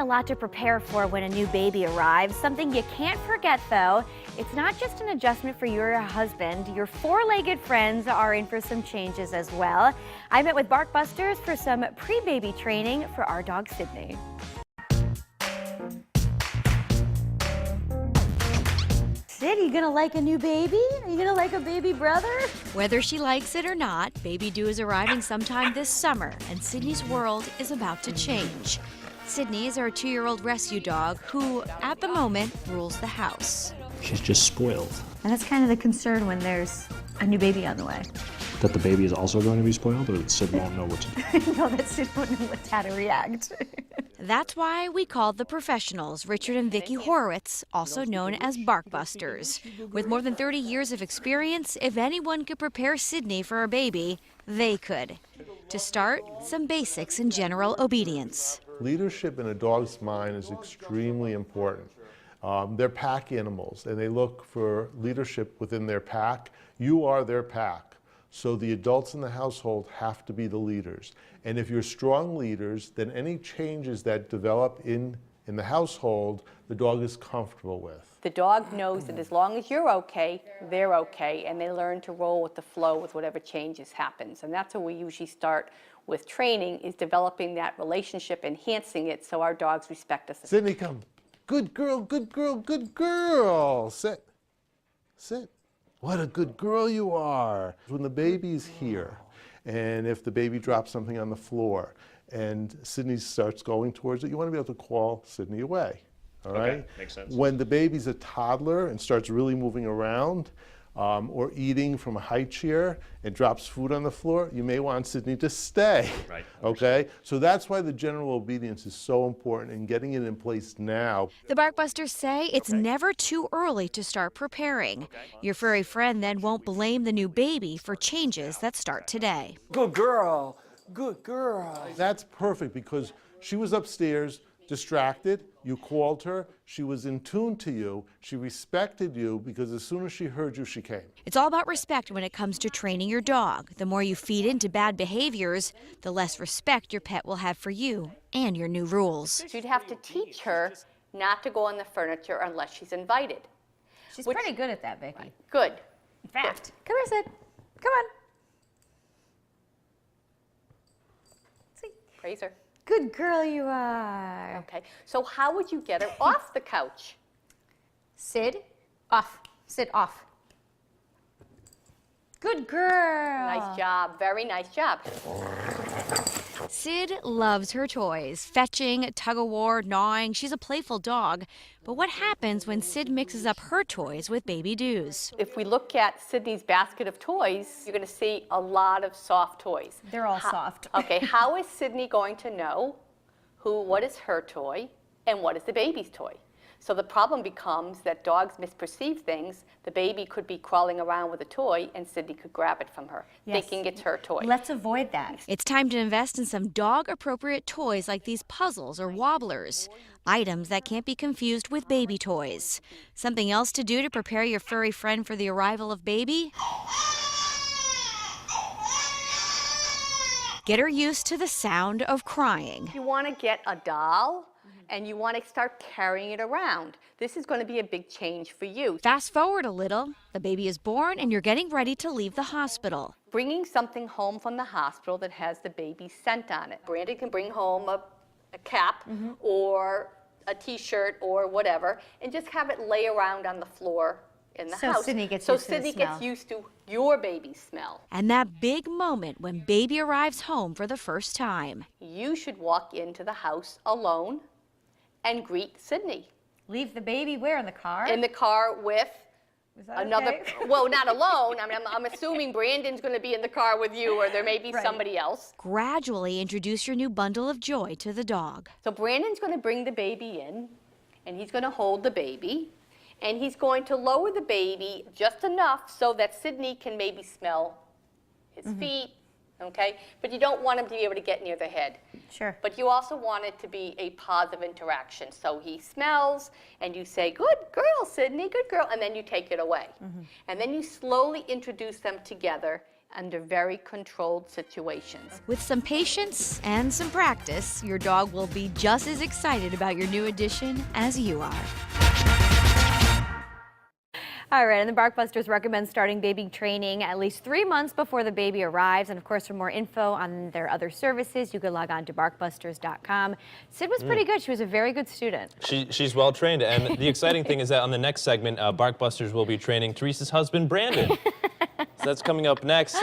a lot to prepare for when a new baby arrives. Something you can't forget, though, it's not just an adjustment for your husband. Your four-legged friends are in for some changes as well. I met with Barkbusters for some pre-baby training for our dog, Sydney. Sid, are you gonna like a new baby? Are you gonna like a baby brother? Whether she likes it or not, Baby Doo is arriving sometime this summer, and Sydney's world is about to change. Sydney is our 2-year-old rescue dog who, at the moment, rules the house. She's just spoiled. And that's kind of the concern when there's a new baby on the way. That the baby is also going to be spoiled, or that Sid won't know what to do? No, that Sid won't know how to react. That's why we called the professionals, Richard and Vicki Horowitz, also known as Barkbusters. With more than 30 years of experience, if anyone could prepare Sydney for a baby, they could. To start, some basics in general obedience. Leadership in a dog's mind is extremely important. They're pack animals, and they look for leadership within their pack. You are their pack. So the adults in the household have to be the leaders. And if you're strong leaders, then any changes that develop in the household, the dog is comfortable with. The dog knows that as long as you're okay, they're okay, and they learn to roll with the flow with whatever changes happens. And that's where we usually start with training, is developing that relationship, enhancing it so our dogs respect us. Sydney, come. Good girl, good girl, good girl. Sit. Sit. What a good girl you are. When the baby's here, and if the baby drops something on the floor, and Sydney starts going towards it, you want to be able to call Sydney away, all right? Okay, makes sense. When the baby's a toddler and starts really moving around, or eating from a high chair and drops food on the floor, you may want Sydney to stay. Right. Okay? So that's why the general obedience is so important, and getting it in place now. The Barkbusters say it's never too early to start preparing. Your furry friend then won't blame the new baby for changes that start today. Good girl. Good girl. That's perfect, because she was upstairs, distracted, you called her, she was in tune to you, she respected you, because as soon as she heard you, she came. It's all about respect when it comes to training your dog. The more you feed into bad behaviors, the less respect your pet will have for you and your new rules. You'd have to teach her not to go on the furniture unless she's invited. She's pretty good at that, Vicki. Good. In fact, come here, Sid. Come on. See? Praise her. Good girl you are. Okay, so how would you get her off the couch? Sid, off. Sid, off. Good girl. Nice job, very nice job. Sid loves her toys, fetching, tug-of-war, gnawing. She's a playful dog. But what happens when Sid mixes up her toys with Baby Doo's? If we look at Sydney's basket of toys, you're going to see a lot of soft toys. They're all soft. Okay, how is Sydney going to know what is her toy and what is the baby's toy? So the problem becomes that dogs misperceive things. The baby could be crawling around with a toy and Sydney could grab it from her, thinking it's her toy. Let's avoid that. It's time to invest in some dog-appropriate toys like these puzzles or wobblers. Items that can't be confused with baby toys. Something else to do to prepare your furry friend for the arrival of baby? Get her used to the sound of crying. You want to get a doll and you want to start carrying it around. This is going to be a big change for you. Fast forward a little. The baby is born and you're getting ready to leave the hospital. Bringing something home from the hospital that has the baby's scent on it. Brandon can bring home a cap or a t-shirt or whatever and just have it lay around on the floor in the house. Sydney gets so used to the Sydney smell. gets used to your baby's smell. And that big moment when baby arrives home for the first time. You should walk into the house alone and greet Sydney. Leave the baby where? In the car? In the car with Is that another, okay? well, not alone. I mean, I'm assuming Brandon's going to be in the car with you, or there may be somebody else. Gradually introduce your new bundle of joy to the dog. So Brandon's going to bring the baby in, and he's going to hold the baby, and he's going to lower the baby just enough so that Sydney can maybe smell his feet, okay? But you don't want him to be able to get near the head. Sure. But you also want it to be a positive interaction. So he smells, and you say, good girl, Sydney, good girl, and then you take it away. And then you slowly introduce them together under very controlled situations. With some patience and some practice, your dog will be just as excited about your new addition as you are. All right, and the Barkbusters recommend starting baby training at least 3 months before the baby arrives. And of course, for more info on their other services, you can log on to barkbusters.com. Sid was pretty good. She was a very good student. She's well trained, and the exciting thing is that on the next segment, Barkbusters will be training Teresa's husband, Brandon. So that's coming up next.